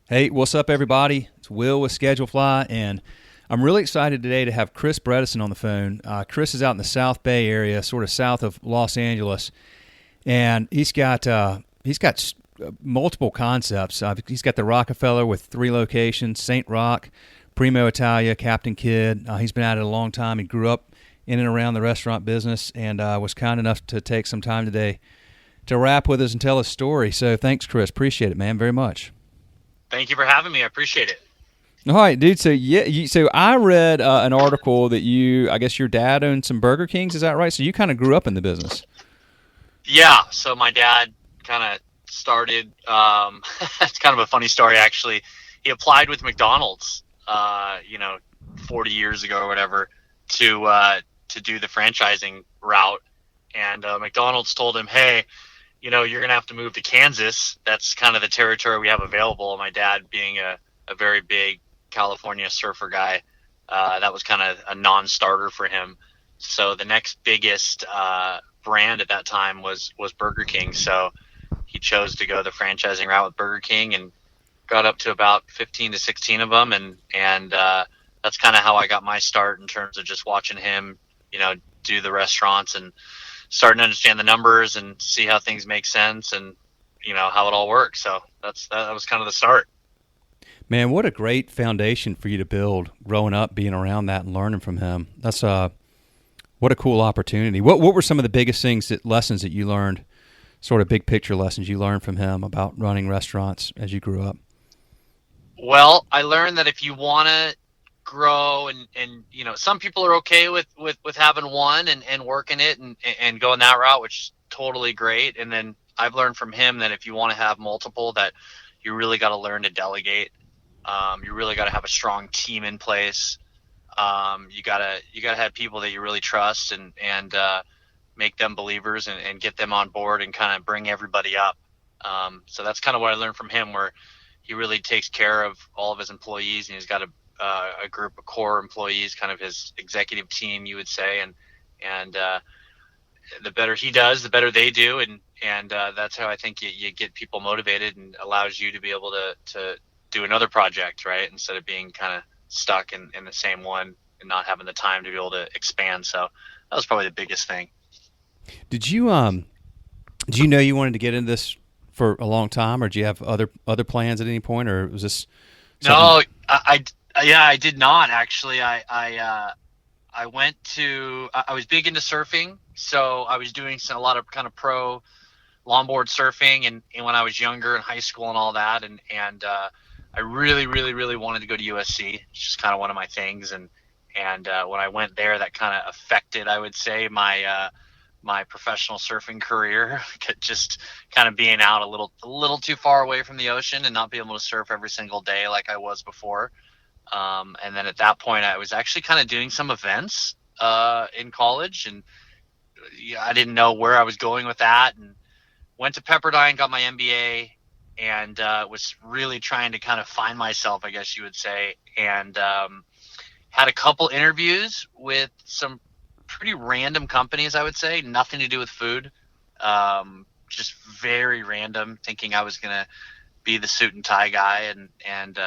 Hey, what's up, everybody? It's Will with Schedulefly, and I'm really excited today to have Chris Bredesen on the phone. Chris is out in the South Bay area, sort of south of Los Angeles, and he's got multiple concepts. He's got the Rockefeller with 3 locations: Saint Roch, Primo Italia, Captain Kidd. He's been at it a long time. He grew up in and around the restaurant business, and was kind enough to take some time today to rap with us and tell his story. So thanks, Chris. Appreciate it, man, very much. Thank you for having me. I appreciate it. All right, dude. So so I read an article that I guess your dad owned some Burger Kings. Is that right? So you kind of grew up in the business. Yeah. So my dad kind of started. It's kind of a funny story, actually. He applied with McDonald's, 40 years ago or whatever, to do the franchising route, and McDonald's told him, "Hey, you're gonna have to move to Kansas. That's kind of the territory we have available." And my dad, being a very big California surfer guy, that was kind of a non-starter for him. So the next biggest brand at that time was Burger King. So he chose to go the franchising route with Burger King and got up to about 15 to 16 of them. And that's kind of how I got my start in terms of just watching him, do the restaurants and starting to understand the numbers and see how things make sense and, how it all works. So that was kind of the start. Man, what a great foundation for you to build growing up, being around that and learning from him. That's what a cool opportunity. What were some of the biggest lessons that you learned, sort of big picture lessons you learned from him about running restaurants as you grew up? Well, I learned that if you want to grow and some people are okay with having one and working it and going that route, which is totally great. And then I've learned from him that if you want to have multiple, that you really got to learn to delegate. You really got to have a strong team in place. You gotta have people that you really trust and make them believers and get them on board and kind of bring everybody up. So that's kind of what I learned from him, where he really takes care of all of his employees, and he's got a group of core employees, kind of his executive team, you would say, and the better he does, the better they do, and that's how I think you get people motivated and allows you to be able to do another project, right, instead of being kind of stuck in the same one and not having the time to be able to expand. So that was probably the biggest thing. Did you know you wanted to get into this for a long time, or do you have other plans at any point, or was this something? No, I did not actually. I was big into surfing, so I was doing a lot of kind of pro longboard surfing and when I was younger in high school and all that, and I really, really, really wanted to go to USC. It's just kind of one of my things, and when I went there, that kind of affected, I would say, my professional surfing career, just kind of being out a little too far away from the ocean and not being able to surf every single day like I was before. And then at that point, I was actually kind of doing some events in college, and I didn't know where I was going with that, and went to Pepperdine, got my MBA, and was really trying to kind of find myself, I guess you would say, and had a couple interviews with some pretty random companies, I would say, nothing to do with food, just very random, thinking I was going to be the suit and tie guy and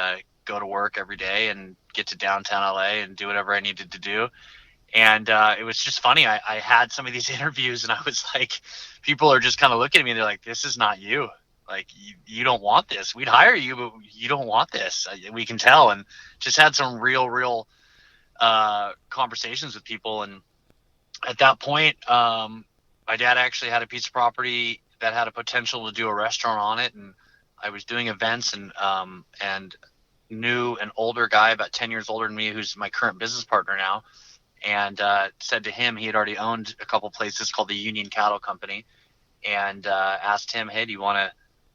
go to work every day and get to downtown LA and do whatever I needed to do. And it was just funny. I had some of these interviews, and I was like, people are just kind of looking at me and they're like, "This is not you. Like, you don't want this. We'd hire you, but you don't want this. We can tell." And just had some real conversations with people. And at that point, my dad actually had a piece of property that had a potential to do a restaurant on it. And I was doing events and knew an older guy, about 10 years older than me, who's my current business partner now, and said to him, he had already owned a couple places called the Union Cattle Company, and asked him, "Hey, do you want to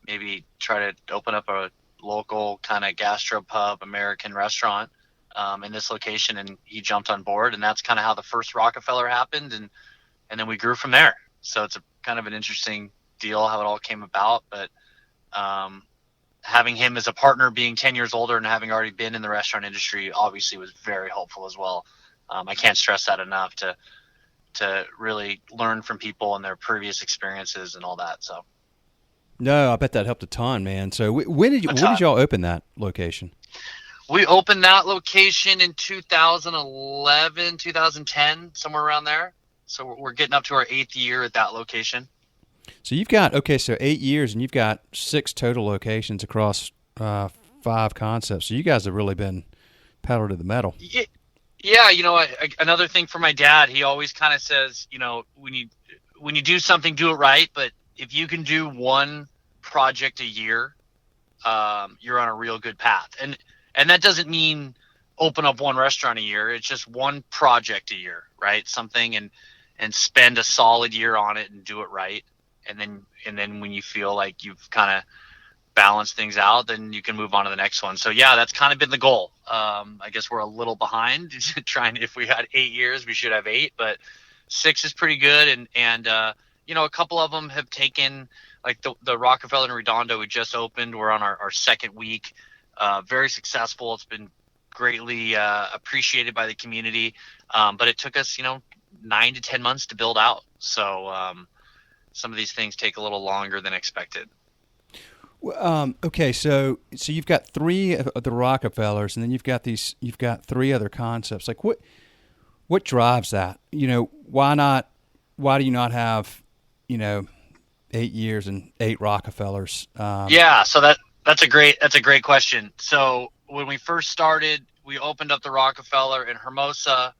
maybe try to open up a local kind of gastropub American restaurant in this location?" And he jumped on board, and that's kind of how the first Rockefeller happened, and then we grew from there. So it's a kind of an interesting deal how it all came about, but having him as a partner, being 10 years older and having already been in the restaurant industry, obviously was very helpful as well. I can't stress that enough, to really learn from people and their previous experiences and all that. So No, I bet that helped a ton, man. So when did y'all open that location? We opened that location in 2011, 2010, somewhere around there. So we're getting up to our 8th year at that location. So you've got, okay, so 8 years, and you've got 6 total locations across 5 concepts. So you guys have really been pedal to the metal. Yeah, another thing for my dad, he always kind of says, when you do something, do it right. But if you can do one project a year, you're on a real good path. And that doesn't mean open up one restaurant a year. It's just one project a year, right? Something and spend a solid year on it and do it right. And then when you feel like you've kind of balanced things out, then you can move on to the next one. So yeah, that's kind of been the goal. I guess we're a little behind if we had 8 years, we should have 8, but 6 is pretty good. And a couple of them have taken, like the Rockefeller in Redondo we just opened. We're on our second week. Very successful. It's been greatly appreciated by the community. But it took us, 9 to 10 months to build out. So some of these things take a little longer than expected. Okay, so you've got 3 of the Rockefellers, and then you've got 3 other concepts. Like what drives that? Why do you not have, 8 years and 8 Rockefellers? Yeah, so that's a great question. So when we first started, we opened up the Rockefeller in Hermosa,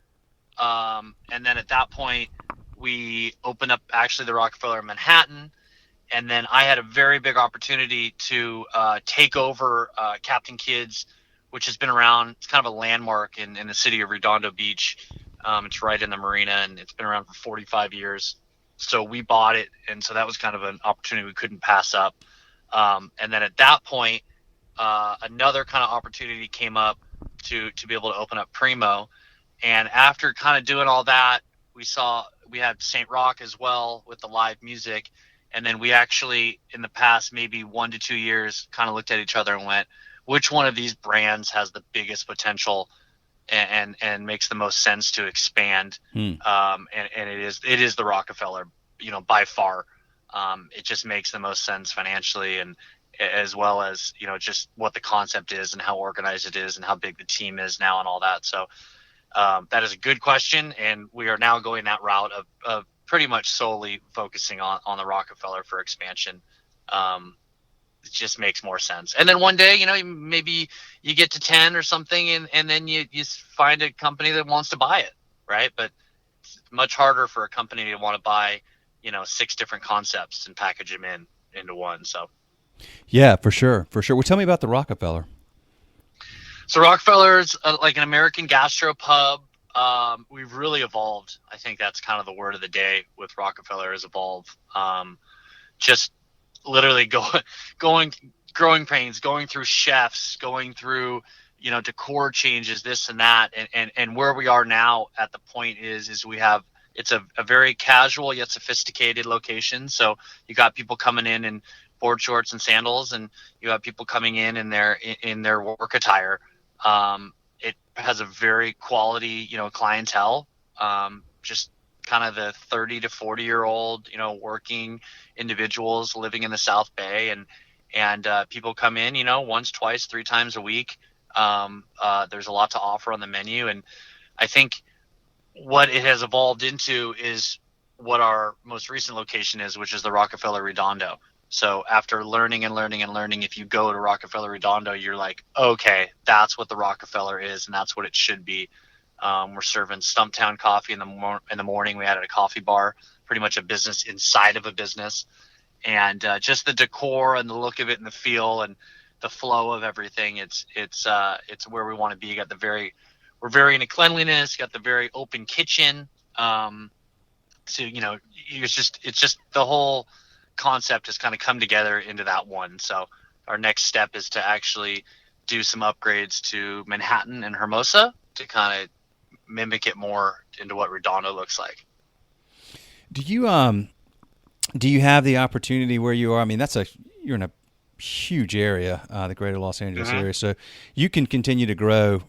and then at that point we opened up actually the Rockefeller in Manhattan. And then I had a very big opportunity to take over Captain Kidd's, which has been around. It's kind of a landmark in the city of Redondo Beach. It's right in the marina, and it's been around for 45 years. So we bought it, and so that was kind of an opportunity we couldn't pass up. And then at that point, another kind of opportunity came up to be able to open up Primo. And after kind of doing all that, we had St. Rock as well with the live music. And then we actually, in the past maybe 1 to 2 years, kind of looked at each other and went, which one of these brands has the biggest potential and makes the most sense to expand? And it is the Rockefeller, by far. It just makes the most sense financially, and as well as, just what the concept is and how organized it is and how big the team is now and all that. So that is a good question. And we are now going that route of pretty much solely focusing on the Rockefeller for expansion. It just makes more sense. And then one day, maybe you get to 10 or something, and then you find a company that wants to buy it, right? But it's much harder for a company to want to buy, 6 different concepts and package them into one. So yeah, for sure. Well, tell me about the Rockefeller. So Rockefeller is like an American gastro pub. We've really evolved. I think that's kind of the word of the day with Rockefeller is evolve. Just literally growing pains, going through chefs, going through, decor changes, this and that. And where we are now at the point is it's a very casual yet sophisticated location. So you got people coming in board shorts and sandals, and you have people coming in their work attire. It has a very quality, clientele, just kind of the 30 to 40-year-old, working individuals living in the South Bay, and people come in, once, twice, 3 times a week. There's a lot to offer on the menu. And I think what it has evolved into is what our most recent location is, which is the Rockefeller Redondo. So after learning, if you go to Rockefeller Redondo, you're like, okay, that's what the Rockefeller is, and that's what it should be. We're serving Stumptown coffee in the morning. We added a coffee bar, pretty much a business inside of a business, and just the decor and the look of it and the feel and the flow of everything. It's where we want to be. We're very into cleanliness. Got the very open kitchen. So it's just the whole concept has kind of come together into that one. So our next step is to actually do some upgrades to Manhattan and Hermosa to kind of mimic it more into what Redondo looks like. Do you have the opportunity where you are? I mean, you're in a huge area, the greater Los Angeles area, so you can continue to grow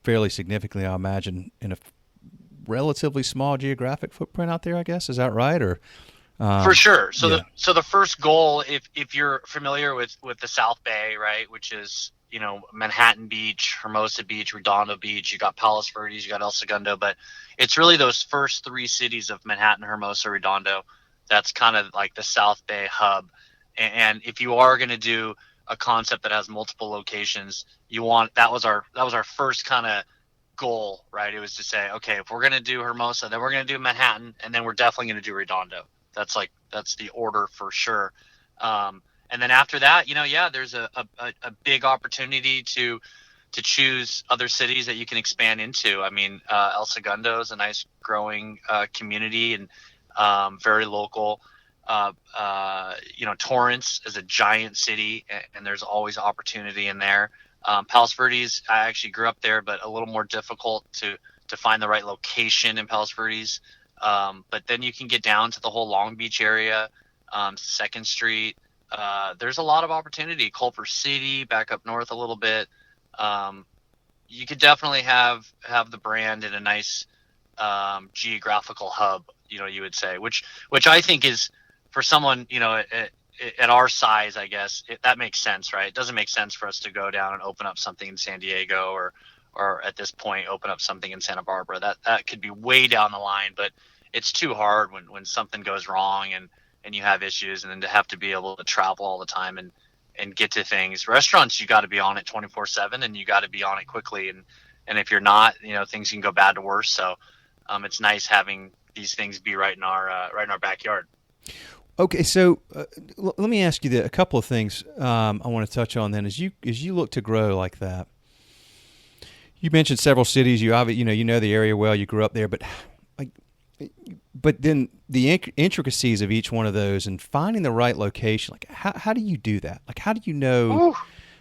fairly significantly, I imagine, in a relatively small geographic footprint out there, I guess. Is that right? Or For sure. So Yeah. the first goal, if you're familiar with the South Bay, right, which is, Manhattan Beach, Hermosa Beach, Redondo Beach, you got Palos Verdes, you got El Segundo, but it's really those first three cities of Manhattan, Hermosa, Redondo. That's kind of like the South Bay hub. And if you are going to do a concept that has multiple locations, that was our first kind of goal, right? It was to say, okay, if we're going to do Hermosa, then we're going to do Manhattan, and then we're definitely going to do Redondo. That's the order for sure. And then after that, there's a big opportunity to choose other cities that you can expand into. I mean, El Segundo is a nice growing community and very local. Torrance is a giant city, and there's always opportunity in there. Palos Verdes, I actually grew up there, but a little more difficult to find the right location in Palos Verdes. But then you can get down to the whole Long Beach area, 2nd Street. There's a lot of opportunity. Culver City, back up north a little bit. You could definitely have the brand in a nice geographical hub, you would say, which I think is, for someone, at our size, I guess, that makes sense, right? It doesn't make sense for us to go down and open up something in San Diego or at this point open up something in Santa Barbara. That could be way down the line, but it's too hard when something goes wrong and you have issues, and then to have to be able to travel all the time and get to things. Restaurants, you got to be on it 24/7, and you got to be on it quickly. And if you're not, things can go bad to worse. So it's nice having these things be right in our backyard. Okay, so let me ask you a couple of things I want to touch on then. As you look to grow like that, you mentioned several cities. You know the area well. You grew up there, but then the intricacies of each one of those and finding the right location. Like how do you do that? Like how do you know? Ooh.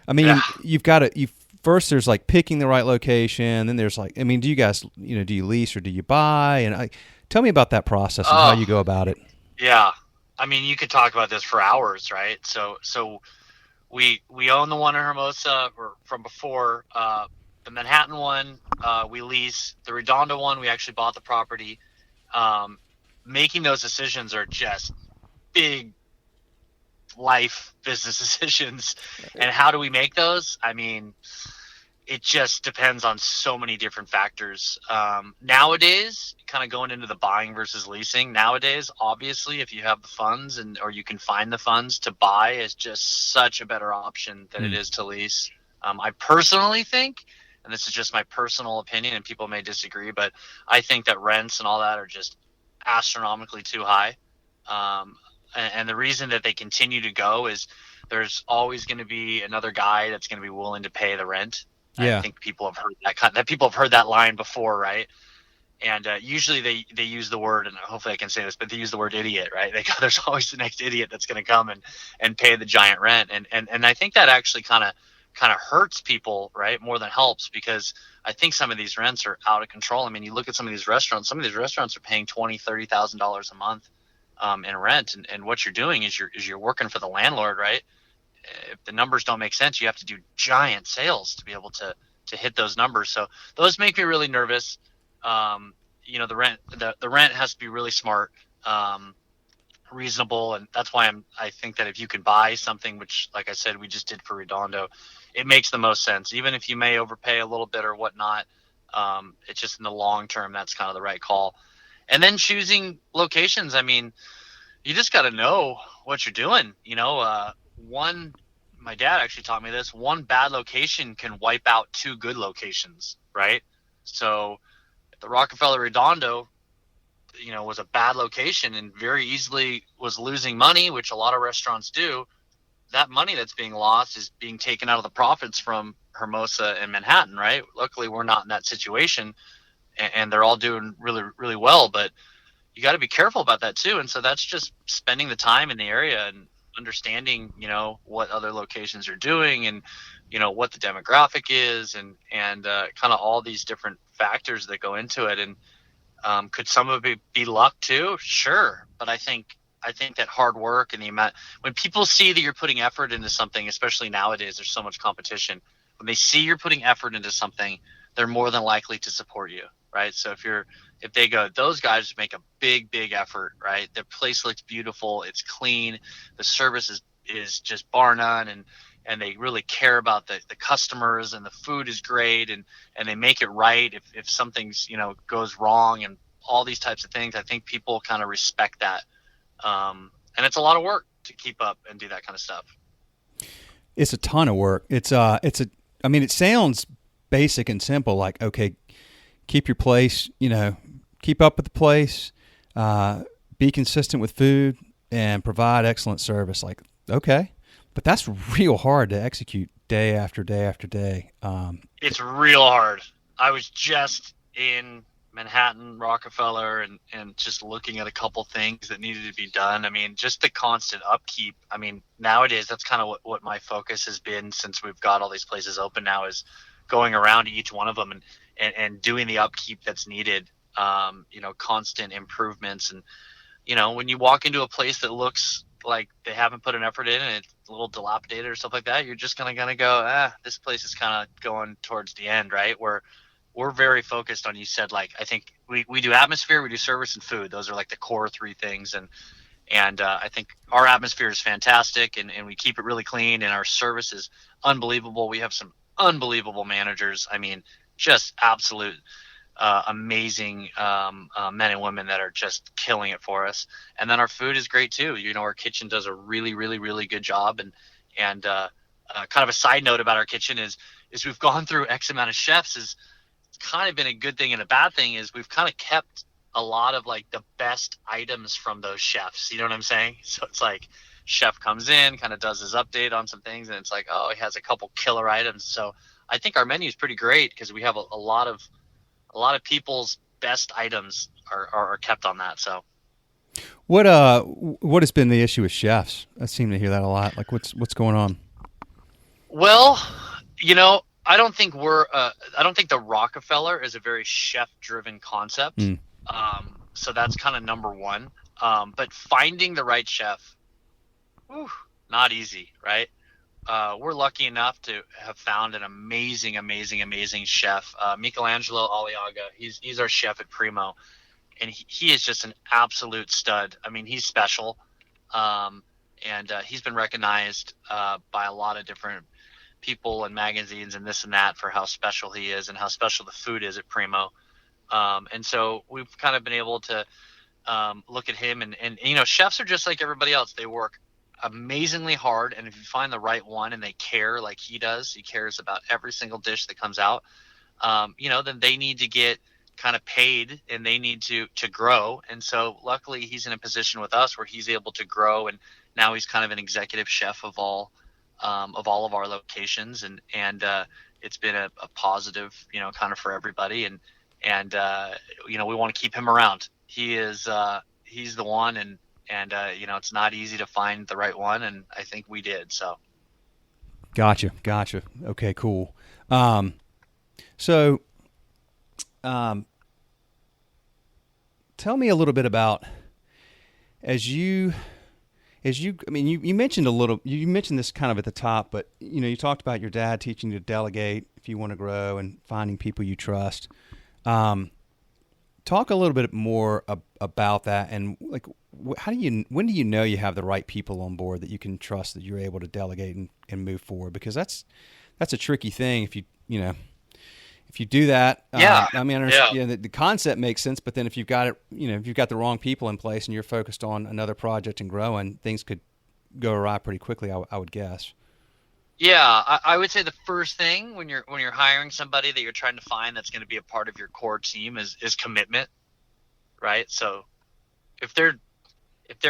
I mean, Yeah. you've got to first. There's like picking the right location. Then there's like, I mean, do you guys do you lease or do you buy? And tell me about that process and how you go about it. Yeah. I mean, you could talk about this for hours, right? So we own the one in Hermosa from before. The Manhattan one, we lease. The Redondo one, we actually bought the property. Making those decisions are just big life business decisions. And how do we make those? I mean, it just depends on so many different factors. Nowadays, kind of going into the buying versus leasing, nowadays, obviously, if you have the funds or you can find the funds to buy, is just such a better option than it is to lease. I personally think, and this is just my personal opinion, and people may disagree, but I think that rents and all that are just astronomically too high. And the reason that they continue to go is there's always going to be another guy that's going to be willing to pay the rent. Yeah. I think people have heard that line before, right? And usually they use the word, and hopefully I can say this, but they use the word idiot, right? They go, there's always the next idiot that's going to come and pay the giant rent. And I think that actually kind of hurts people, right? More than helps, because I think some of these rents are out of control. I mean, you look at some of these restaurants are paying $20,000, $30,000 a month in rent. And what you're doing is you're working for the landlord, right? If the numbers don't make sense, you have to do giant sales to be able to hit those numbers. So those make me really nervous. The rent has to be really smart, reasonable. And that's why I think that if you can buy something, which, like I said, we just did for Redondo, it makes the most sense. Even if you may overpay a little bit or whatnot, it's just in the long term, that's kind of the right call. And then choosing locations. I mean, you just got to know what you're doing. My dad actually taught me this. One bad location can wipe out two good locations, right? So the Rockefeller Redondo, was a bad location and very easily was losing money, which a lot of restaurants do. That money that's being lost is being taken out of the profits from Hermosa and Manhattan, right? Luckily, we're not in that situation, and they're all doing really, really well. But you got to be careful about that too. And so that's just spending the time in the area and understanding, what other locations are doing and, what the demographic is and kind of all these different factors that go into it. And could some of it be luck too? Sure. But I think that hard work and the amount, when people see that you're putting effort into something, especially nowadays, there's so much competition. When they see you're putting effort into something, they're more than likely to support you. right? So if they go, those guys make a big effort, right? The place looks beautiful, it's clean, the service is just bar none, and they really care about the customers, and the food is great, and they make it right if something's goes wrong, and all these types of things. I think people kind of respect that, and it's a lot of work to keep up and do that kind of stuff. It's a ton of work. I mean, it sounds basic and simple, like, okay, keep your place, keep up with the place, be consistent with food, and provide excellent service. Like, okay, but that's real hard to execute day after day after day. It's real hard. I was just in Manhattan, Rockefeller, and just looking at a couple things that needed to be done. I mean, just the constant upkeep. I mean, nowadays, that's kind of what my focus has been since we've got all these places open now, is going around to each one of them and doing the upkeep that's needed, constant improvements. And, when you walk into a place that looks like they haven't put an effort in and it's a little dilapidated or stuff like that, you're just gonna go, this place is kind of going towards the end, right? We're very focused on, you said, like, I think we do atmosphere, we do service, and food. Those are like the core three things. And I think our atmosphere is fantastic, and we keep it really clean, and our service is unbelievable. We have some unbelievable managers. I mean, just absolute amazing men and women that are just killing it for us. And then our food is great too. Our kitchen does a really, really, really good job. And kind of a side note about our kitchen is we've gone through X amount of chefs. It's kind of been a good thing, and a bad thing is we've kind of kept a lot of like the best items from those chefs. You know what I'm saying? So it's like, chef comes in, kind of does his update on some things, and it's like, oh, he has a couple killer items. So I think our menu is pretty great because we have a lot of people's best items are kept on that. So what has been the issue with chefs? I seem to hear that a lot. Like, what's going on? Well, I don't think the Rockefeller is a very chef-driven concept. So that's kind of number one. But finding the right chef, not easy, right? We're lucky enough to have found an amazing chef, Michelangelo Aliaga. He's our chef at Primo, and he is just an absolute stud. I mean, he's special, and he's been recognized by a lot of different people and magazines and this and that for how special he is and how special the food is at Primo. And so we've kind of been able to look at him, and chefs are just like everybody else. They work amazingly hard, and if you find the right one and they care like he does, he cares about every single dish that comes out, then they need to get kind of paid, and they need to grow. And so luckily he's in a position with us where he's able to grow, and now he's kind of an executive chef of all of our locations, and it's been a positive, kind of for everybody, and we want to keep him around. He's the one, and it's not easy to find the right one, and I think we did. So gotcha. Okay, cool. So tell me a little bit about, you mentioned you mentioned this kind of at the top, but you talked about your dad teaching you to delegate if you want to grow and finding people you trust. Talk a little bit more about that, and like, when do you know you have the right people on board that you can trust, that you're able to delegate and move forward? Because that's a tricky thing. If you do that, the concept makes sense, but then if you've got it, if you've got the wrong people in place and you're focused on another project and growing, things could go awry pretty quickly, I would guess. Yeah, I would say the first thing when you're hiring somebody that you're trying to find that's going to be a part of your core team is commitment, right? So if they're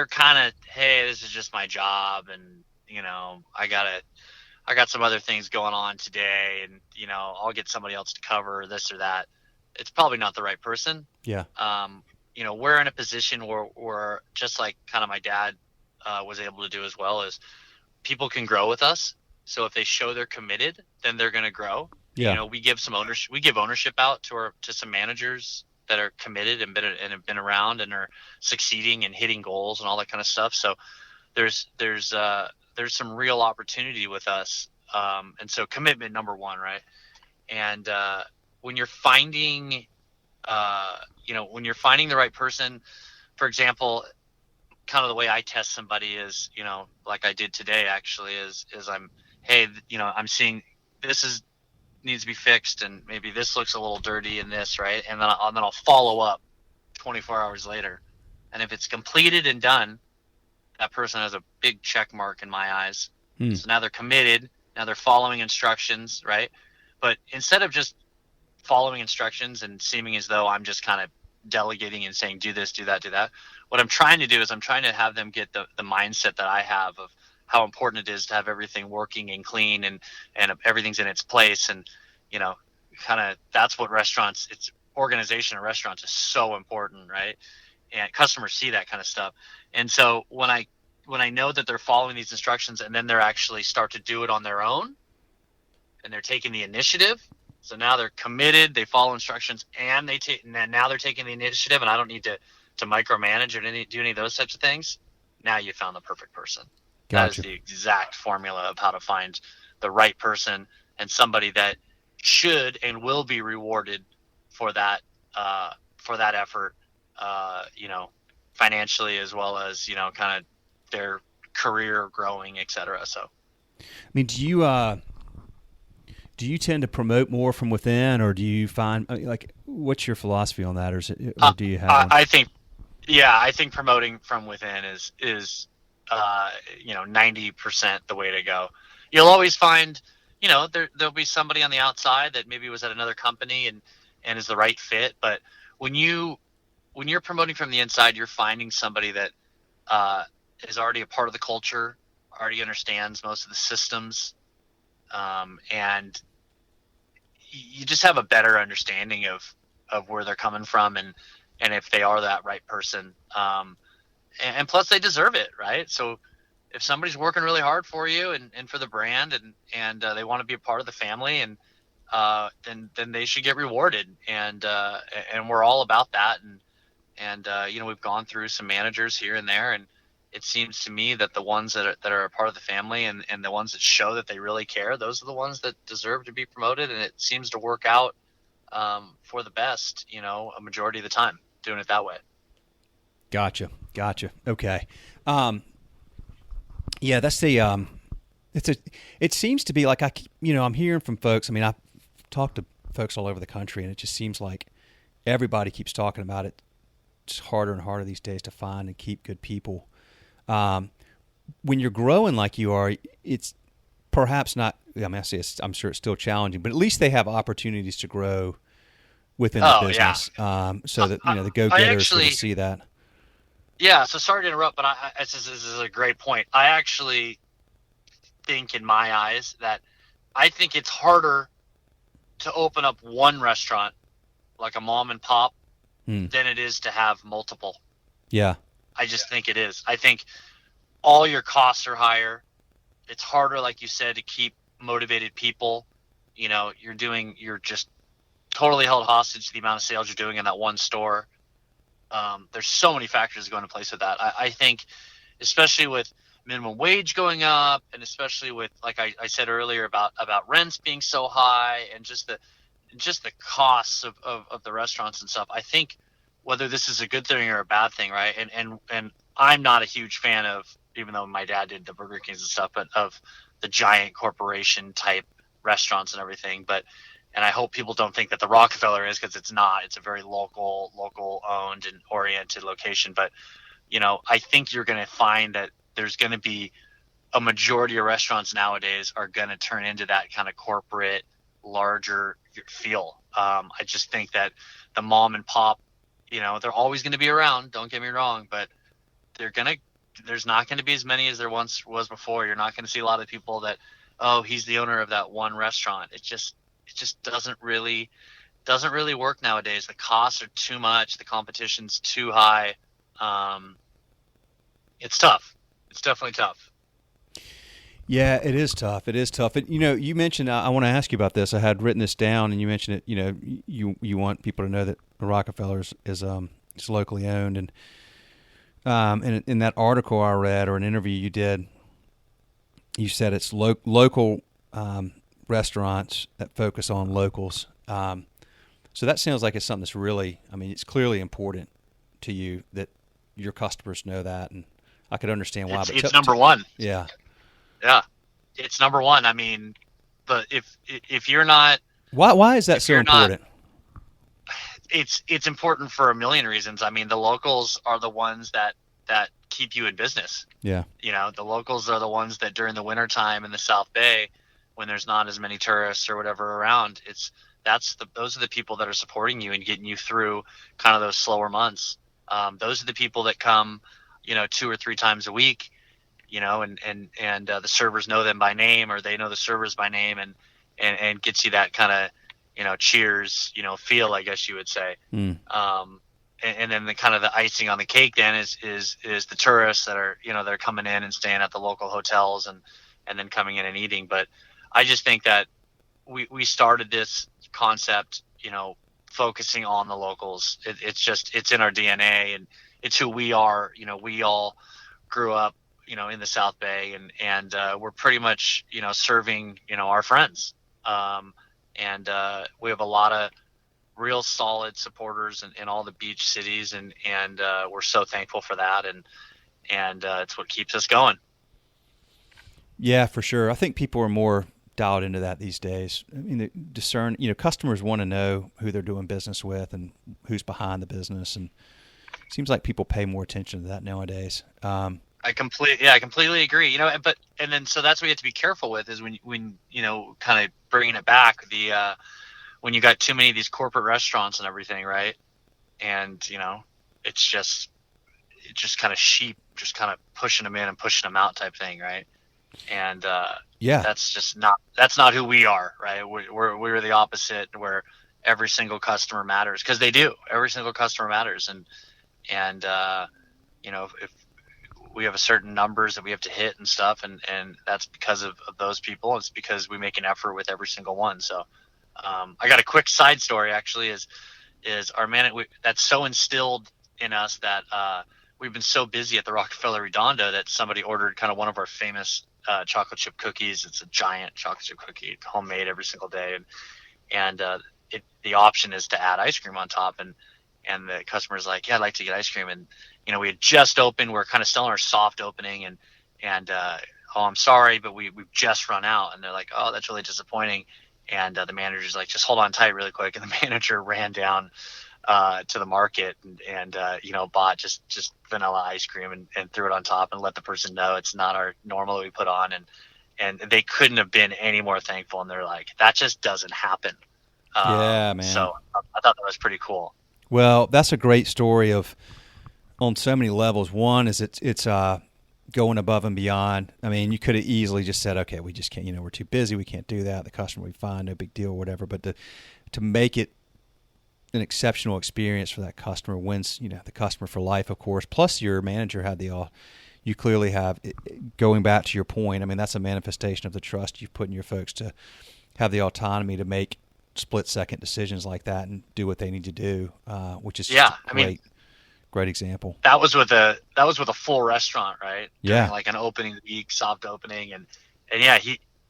kind of, hey, this is just my job, and I got some other things going on today, and I'll get somebody else to cover this or that, it's probably not the right person. Yeah. We're in a position where just like kind of my dad was able to do as well, is people can grow with us. So if they show they're committed, then they're going to grow. Yeah. We give ownership out to some managers that are committed and have been around and are succeeding and hitting goals and all that kind of stuff. So there's some real opportunity with us. And so commitment, number one, right? And when you're finding when you're finding the right person, for example, kind of the way I test somebody is, like I did today actually is hey, I'm seeing this needs to be fixed, and maybe this looks a little dirty in this, right? And then I'll follow up 24 hours later. And if it's completed and done, that person has a big check mark in my eyes. So now they're committed. Now they're following instructions, right? But instead of just following instructions and seeming as though I'm just kind of delegating and saying, do this, do that, do that, what I'm trying to do is I'm trying to have them get the mindset that I have of how important it is to have everything working and clean and everything's in its place. And, kind of that's what it's organization in restaurants is so important, right? And customers see that kind of stuff. And so when I know that they're following these instructions and then they're actually start to do it on their own and they're taking the initiative. So now they're committed, they follow instructions, and now they're taking the initiative, and I don't need to micromanage or do any of those types of things. Now you found the perfect person. Gotcha. That is the exact formula of how to find the right person and somebody that should and will be rewarded for that effort, financially as well as, kind of their career growing, etc. So, I mean, do you tend to promote more from within, or do you find what's your philosophy on that, or do you have? I think promoting from within is 90% the way to go. You'll always find, there'll be somebody on the outside that maybe was at another company and is the right fit. But when you're promoting from the inside, you're finding somebody that is already a part of the culture, already understands most of the systems, and you just have a better understanding of where they're coming from and if they are that right person. And plus they deserve it, right? So if somebody's working really hard for you and for the brand and they want to be a part of the family, and then they should get rewarded. And we're all about that. And we've gone through some managers here and there, and it seems to me that the ones that are a part of the family and the ones that show that they really care, those are the ones that deserve to be promoted. And it seems to work out for the best, a majority of the time, doing it that way. Gotcha. Okay. Yeah, that's the it seems to be like I'm hearing from folks. I mean, I've talked to folks all over the country, and it just seems like everybody keeps talking about it. It's harder and harder these days to find and keep good people. When you're growing like you are, it's perhaps not. I mean, I'm sure it's still challenging, but at least they have opportunities to grow within the business, so that the go-getters sort of see that. Yeah. So sorry to interrupt, but this is a great point. I actually think, in my eyes, that I think it's harder to open up one restaurant, like a mom and pop, than it is to have multiple. Yeah. I just think it is. I think all your costs are higher. It's harder, like you said, to keep motivated people. You're just totally held hostage to the amount of sales you're doing in that one store. There's so many factors that go into place with that. I think, especially with minimum wage going up, and especially with, like I said earlier, about rents being so high, and just the costs of the restaurants and stuff. I think whether this is a good thing or a bad thing, right? And I'm not a huge fan of, even though my dad did the Burger Kings and stuff, but of the giant corporation type restaurants and everything. And I hope people don't think that the Rockefeller is, because it's not. It's a very local owned and oriented location. But, I think you're going to find that there's going to be a majority of restaurants nowadays are going to turn into that kind of corporate, larger feel. I just think that the mom and pop, they're always going to be around. Don't get me wrong, but there's not going to be as many as there once was before. You're not going to see a lot of people that, oh, he's the owner of that one restaurant. It just doesn't really work nowadays. The costs are too much. The competition's too high. It's tough. It's definitely tough. Yeah, it is tough. You mentioned, I want to ask you about this. I had written this down, and you mentioned it. You want people to know that Rockefeller is locally owned, and in that article I read, or an interview you did, you said it's local restaurants that focus on locals. So that sounds like it's something that's really, I mean, it's clearly important to you that your customers know that, and I could understand why. It's number one. Yeah. Yeah, it's number one. I mean, but if you're not, why is that so important? It's important for a million reasons. I mean, the locals are the ones that keep you in business. Yeah. You know, the locals are the ones that during the wintertime in the South Bay, when there's not as many tourists or whatever around, those are the people that are supporting you and getting you through kind of those slower months. Those are the people that come, 2 or 3 times a week, and the servers know them by name, or they know the servers by name, and gets you that kind of, cheers, feel, I guess you would say. And then the kind of the icing on the cake then is the tourists that are, they're coming in and staying at the local hotels and then coming in and eating. But I just think that we started this concept, focusing on the locals. It's in our DNA, and it's who we are. We all grew up, in the South Bay, and we're pretty much, serving, our friends. And we have a lot of real solid supporters in all the beach cities, and we're so thankful for that, and it's what keeps us going. Yeah, for sure. I think people are more dialed into that these days. I mean, customers want to know who they're doing business with and who's behind the business, and it seems like people pay more attention to that nowadays. I completely agree. So that's what you have to be careful with is when kind of bringing it back, when you got too many of these corporate restaurants and everything, right? And it's just kind of sheep, just kind of pushing them in and pushing them out type thing, right? And that's not who we are, right? We're the opposite, where every single customer matters, because they do. Every single customer matters, and if we have a certain numbers that we have to hit and stuff, and that's because of those people. It's because we make an effort with every single one. So I got a quick side story, actually, is our that's so instilled in us that we've been so busy at the Rockefeller Redondo that somebody ordered kind of one of our famous chocolate chip cookies. It's a giant chocolate chip cookie, homemade every single day, and the option is to add ice cream on top, and the customer's like, yeah, I'd like to get ice cream. And we had just opened, we're kind of still in our soft opening, and oh, I'm sorry, but we've just run out. And they're like, oh, that's really disappointing. And the manager's like, just hold on tight really quick. And the manager ran down to the market and bought just vanilla ice cream and threw it on top and let the person know it's not our normal that we put on. And they couldn't have been any more thankful. And they're like, that just doesn't happen. Yeah, man. So I thought that was pretty cool. Well, that's a great story on so many levels. One is it's going above and beyond. I mean, you could have easily just said, okay, we just can't, we're too busy, we can't do that. The customer will be fine, no big deal, whatever. But to make it an exceptional experience for that customer wins, the customer for life, of course. Plus, your manager had you clearly have, going back to your point, I mean, that's a manifestation of the trust you've put in your folks to have the autonomy to make split-second decisions like that and do what they need to do, which is just great example. That was with a full restaurant, right? Yeah. During like an opening week, soft opening, and yeah,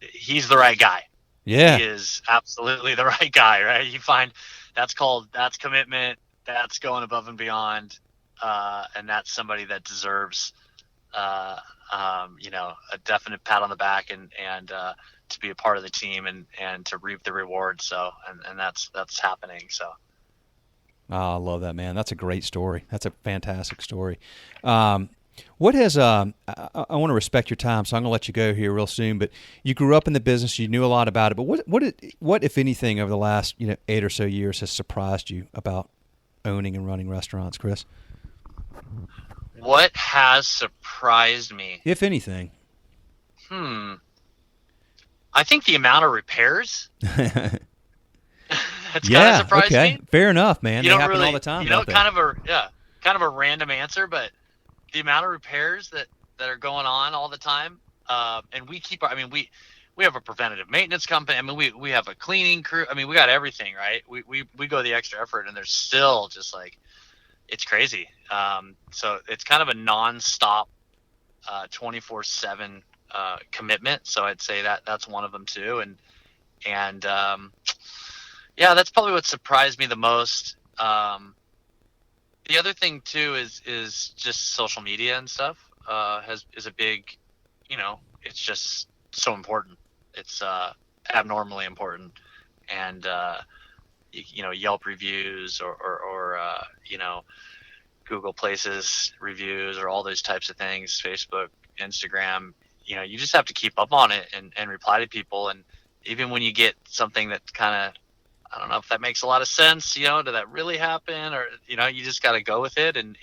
he's the right guy. Yeah. He is absolutely the right guy, right? You find that's commitment, that's going above and beyond, and that's somebody that deserves a definite pat on the back and to be a part of the team and to reap the reward. So and that's happening. So. Oh, I love that, man. That's a great story. That's a fantastic story. What has I want to respect your time, so I'm going to let you go here real soon. But you grew up in the business, you knew a lot about it. But what if anything, over the last 8 or so years has surprised you about owning and running restaurants, Chris? What has surprised me, if anything? I think the amount of repairs. That's kind of surprised me. Fair enough, man. They happen all the time. Kind of a random answer, but the amount of repairs that are going on all the time, and we have a preventative maintenance company. I mean, we have a cleaning crew. I mean, we got everything, right? We go the extra effort, and there's still just like, it's crazy. So it's kind of a nonstop, 24/7 commitment. So I'd say that's one of them too, and Yeah, that's probably what surprised me the most. The other thing too is just social media and stuff. Is a big, it's just so important. It's abnormally important, and Yelp reviews or Google Places reviews or all those types of things, Facebook, Instagram. You just have to keep up on it and reply to people. And even when you get something that kind of, I don't know if that makes a lot of sense, did that really happen? Or, you just got to go with it and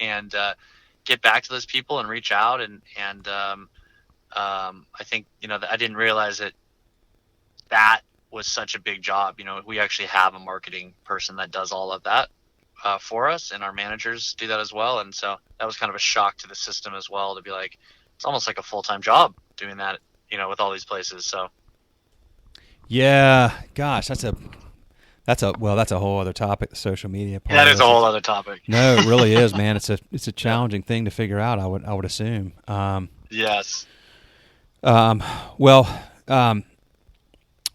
get back to those people and reach out. And I think, I didn't realize that was such a big job. We actually have a marketing person that does all of that for us, and our managers do that as well. And so that was kind of a shock to the system as well, to be like, it's almost like a full-time job doing that, with all these places. So. Yeah, gosh, that's a whole other topic. The social media part. That is a whole other topic. No, it really is, man. It's a challenging thing to figure out. I would assume. Yes. Well,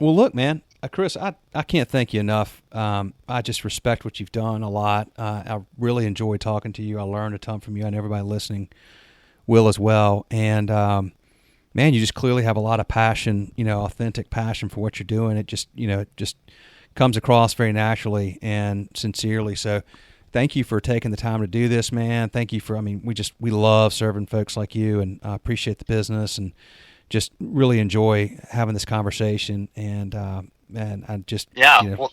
look, man, Chris, I can't thank you enough. I just respect what you've done a lot. I really enjoy talking to you. I learned a ton from you, and everybody listening will as well. And man, you just clearly have a lot of passion, authentic passion for what you're doing. It just comes across very naturally and sincerely. So thank you for taking the time to do this, man. Thank you we love serving folks like you, and I appreciate the business and just really enjoy having this conversation. And I just, well,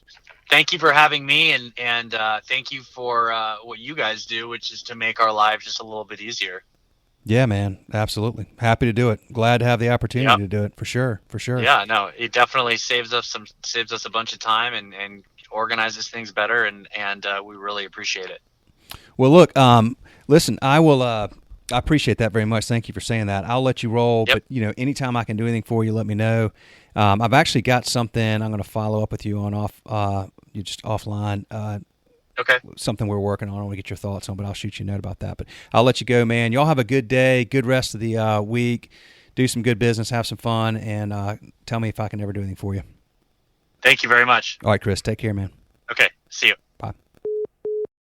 thank you for having me, and thank you for what you guys do, which is to make our lives just a little bit easier. Yeah, man, absolutely. Happy to do it. Glad to have the opportunity to do it, for sure. Yeah, no, it definitely saves us a bunch of time and organizes things better, and we really appreciate it. Well, look, listen, I appreciate that very much. Thank you for saying that. I'll let you roll, but anytime I can do anything for you, let me know. I've actually got something I'm going to follow up with you on offline. Okay. Something we're working on. I want to get your thoughts on, but I'll shoot you a note about that. But I'll let you go, man. Y'all have a good day, good rest of the week. Do some good business, have some fun, and tell me if I can ever do anything for you. Thank you very much. All right, Chris. Take care, man. Okay. See you.